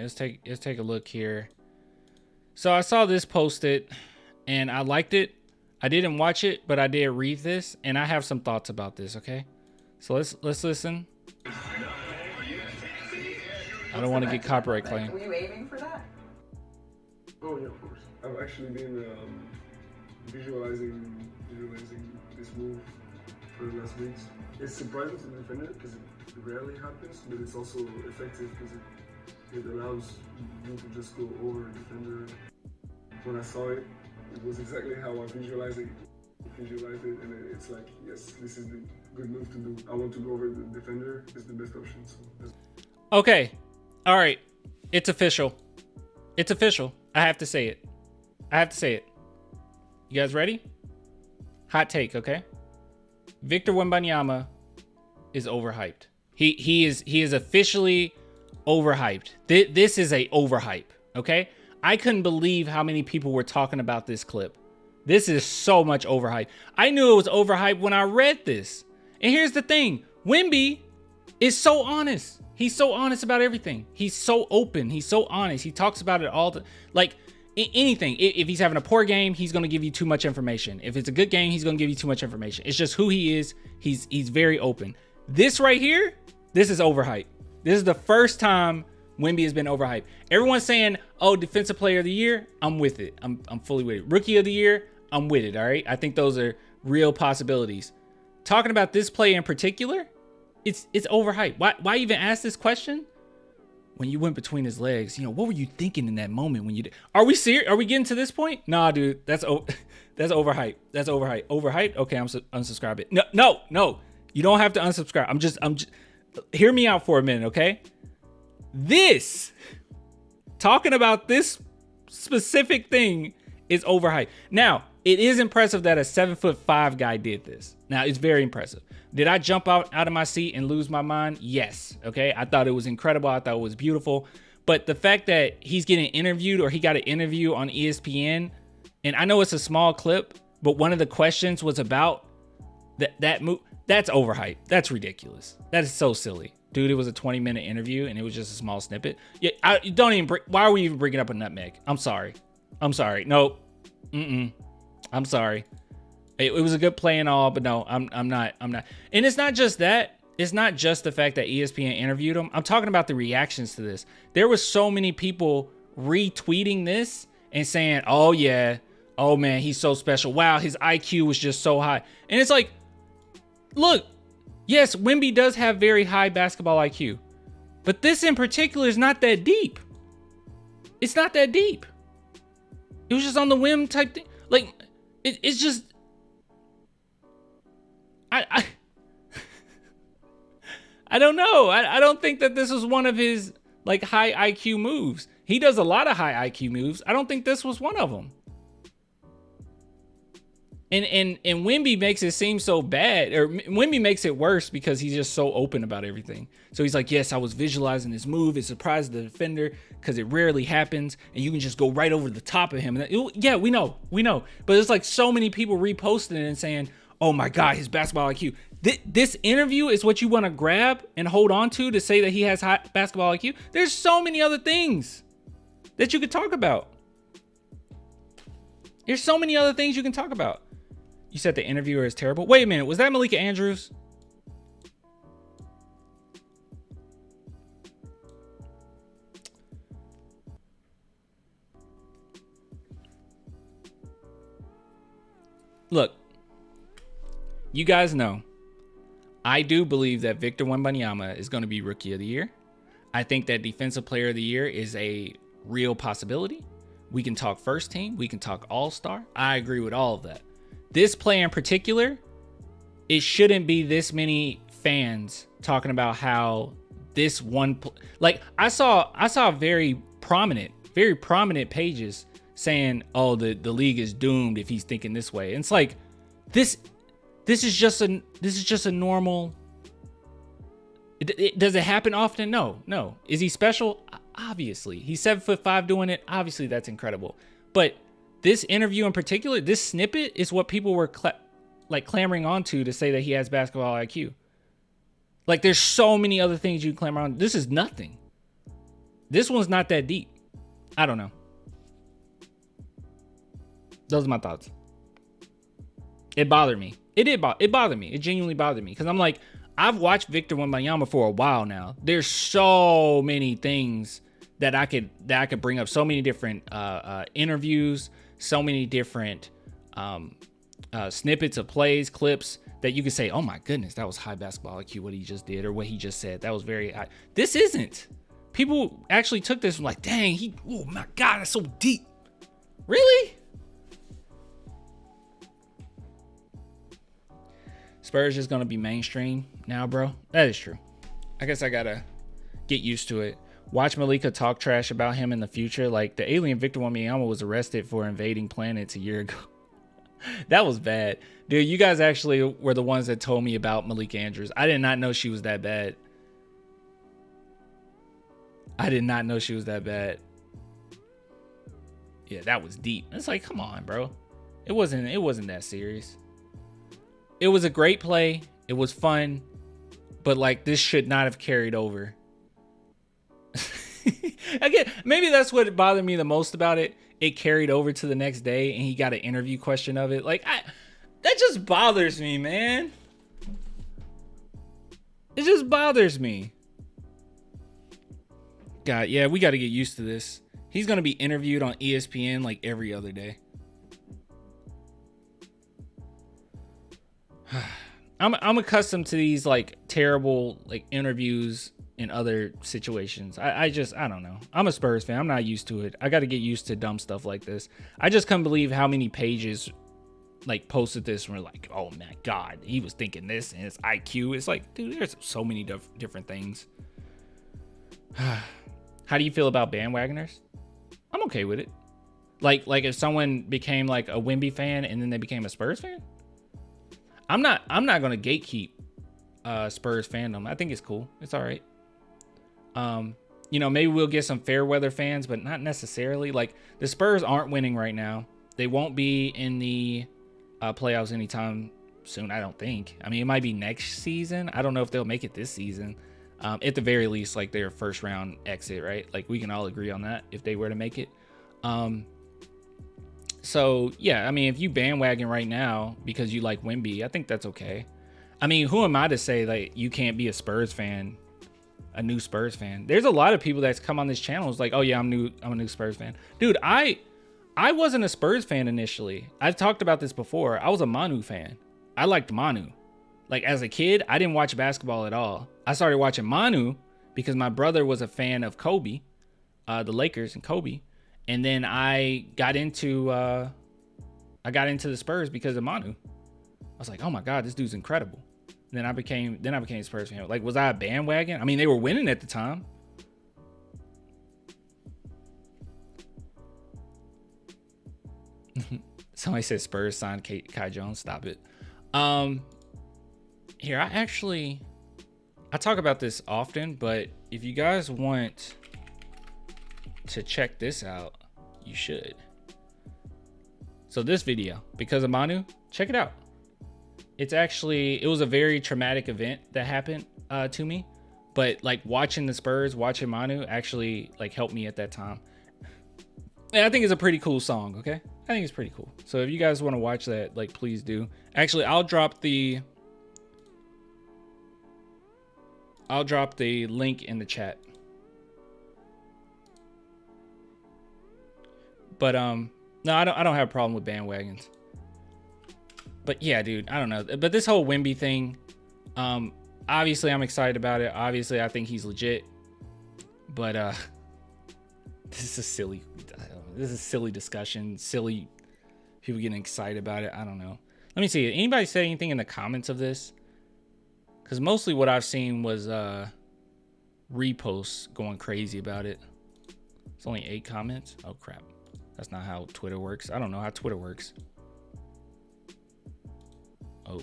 let's take a look here. So I saw this posted, and I liked it. I didn't watch it, but I did read this, and I have some thoughts about this. Okay, so let's listen. I don't want to get copyright claim. Were you aiming for that? Oh yeah, of course. I've actually been visualizing this move for the last weeks. It's surprising to the defender because it rarely happens, but it's also effective because it allows you to just go over a defender. When I saw it, it was exactly how I visualized it. And it's like, yes, this is the good move to do. I want to go over the defender. It's the best option. So okay, all right, it's official. It's official. I have to say it. You guys ready? Hot take, okay? Victor Wembanyama is overhyped. He is officially overhyped. This is a overhype, okay? I couldn't believe how many people were talking about this clip. This is so much overhype. I knew it was overhyped when I read this. And here's the thing. Wemby is so honest. He's so honest about everything. He's so open. He's so honest. He talks about it all. Like anything. If he's having a poor game, he's going to give you too much information. If it's a good game, he's going to give you too much information. It's just who he is. He's very open. This right here, this is overhyped. This is the first time Wemby has been overhyped. Everyone's saying, oh, defensive player of the year. I'm with it. I'm fully with it. Rookie of the year. I'm with it. All right. I think those are real possibilities. Talking about this play in particular, it's overhyped. Why even ask this question? When you went between his legs, what were you thinking in that moment when you did? Are we serious? Are we getting to this point? Nah, dude, that's overhyped. That's overhyped. Overhyped? Okay, I'm unsubscribing. No. You don't have to unsubscribe. I'm just hear me out for a minute, okay? Talking about this specific thing is overhyped. Now, it is impressive that a 7'5" guy did this. Now, it's very impressive. Did I jump out of my seat and lose my mind? Yes. Okay. I thought it was incredible. I thought it was beautiful. But the fact that he's getting interviewed, or he got an interview on ESPN, and I know it's a small clip, but one of the questions was about that move. That's overhyped. That's ridiculous. That is so silly. Dude, it was a 20-minute interview and it was just a small snippet. Yeah, why are we even bringing up a nutmeg? I'm sorry. No. I'm sorry. It was a good play and all, but no, I'm not. And it's not just that. It's not just the fact that ESPN interviewed him. I'm talking about the reactions to this. There were so many people retweeting this and saying, oh yeah, oh man, he's so special. Wow, his IQ was just so high. And it's like, look, yes, Wemby does have very high basketball IQ, but this in particular is not that deep. It's not that deep. It was just on the whim type thing. Like, it's just, I don't know. I don't think that this was one of his like high IQ moves. He does a lot of high IQ moves. I don't think this was one of them. And Wemby makes it seem so bad, or Wemby makes it worse because he's just so open about everything. So he's like, yes, I was visualizing this move. It surprised the defender because it rarely happens, and you can just go right over the top of him. And yeah, we know. But it's like so many people reposting it and saying, oh my God, his basketball IQ. This interview is what you want to grab and hold on to say that he has high basketball IQ. There's so many other things that you could talk about. There's so many other things you can talk about. You said the interviewer is terrible. Wait a minute. Was that Malika Andrews? Look, you guys know, I do believe that Victor Wembanyama is going to be Rookie of the Year. I think that Defensive Player of the Year is a real possibility. We can talk first team. We can talk all-star. I agree with all of that. This play in particular, it shouldn't be this many fans talking about how this one, like I saw very prominent pages saying, oh, the league is doomed if he's thinking this way. And it's like, this is just a normal. Does it happen often? No. Is he special? Obviously. He's 7'5" doing it. Obviously, that's incredible. But this interview in particular, this snippet is what people were clamoring onto to say that he has basketball IQ. Like, there's so many other things you can clamor on. This is nothing. This one's not that deep. I don't know. Those are my thoughts. It bothered me. It bothered me. It genuinely bothered me because I'm like, I've watched Victor Wembanyama for a while now. There's so many things that I could bring up. So many different interviews. So many different snippets of plays, clips that you could say, oh my goodness, that was high basketball IQ what he just did or what he just said. That was very high. This isn't. People actually took this and like, dang, oh my God, that's so deep. Really? Spurs is going to be mainstream now, bro. That is true. I guess I got to get used to it. Watch Malika talk trash about him in the future. Like, the alien Victor Wembanyama was arrested for invading planets a year ago. That was bad. Dude, you guys actually were the ones that told me about Malika Andrews. I did not know she was that bad. I did not know she was that bad. Yeah, that was deep. It's like, come on, bro. It wasn't that serious. It was a great play. It was fun. But like, this should not have carried over. Again, maybe that's what bothered me the most about it. It carried over to the next day and he got an interview question of it. Like, that just bothers me, man. It just bothers me. God, yeah, we got to get used to this. He's going to be interviewed on ESPN like every other day. I'm accustomed to these like terrible like interviews in other situations. I don't know. I'm a Spurs fan. I'm not used to it. I got to get used to dumb stuff like this. I just can't believe how many pages like posted this and we're like, oh my God, he was thinking this and his IQ. It's like, dude, there's so many different things. How do you feel about bandwagoners? I'm okay with it. Like if someone became like a Wemby fan and then they became a Spurs fan, I'm not gonna gatekeep Spurs fandom. I think it's cool. It's all right. Maybe we'll get some fair weather fans, but not necessarily. Like, the Spurs aren't winning right now. They won't be in the playoffs anytime soon, I don't think. I mean, it might be next season. I don't know if they'll make it this season. At the very least, like, their first round exit, right? Like, we can all agree on that if they were to make it. So yeah, I mean, if you bandwagon right now because you like Wemby, I think that's okay. I mean, who am I to say like you can't be a Spurs fan, a new Spurs fan? There's a lot of people that's come on this channel. It's like, oh yeah, I'm a new Spurs fan. Dude, I wasn't a Spurs fan initially. I've talked about this before. I was a Manu fan. I liked Manu. Like, as a kid, I didn't watch basketball at all. I started watching Manu because my brother was a fan of Kobe, the Lakers and Kobe. And then I got into the Spurs because of Manu. I was like, oh my God, this dude's incredible. And then I became a Spurs fan. Like, was I a bandwagon? I mean, they were winning at the time. Somebody said Spurs signed Kai Jones. Stop it. Here, I talk about this often, but if you guys want to check this out, you should. So this video, because of Manu, check it out. It was a very traumatic event that happened to me, but like watching the Spurs, watching Manu actually like helped me at that time. And I think it's a pretty cool song. Okay, I think it's pretty cool. So if you guys want to watch that, like, please do. Actually, I'll drop the link in the chat. But no, I don't have a problem with bandwagons. But yeah, dude, I don't know. But this whole Wemby thing, obviously I'm excited about it. Obviously I think he's legit. But this is silly. This is silly discussion. Silly people getting excited about it. I don't know. Let me see. Anybody say anything in the comments of this? Because mostly what I've seen was reposts going crazy about it. It's only 8 comments. Oh crap. That's not how Twitter works. I don't know how Twitter works. Oh,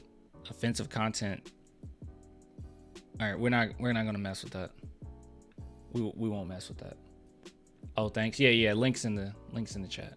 offensive content. All right, we're not gonna mess with that. We won't mess with that. Oh, thanks. Yeah. Links in the chat.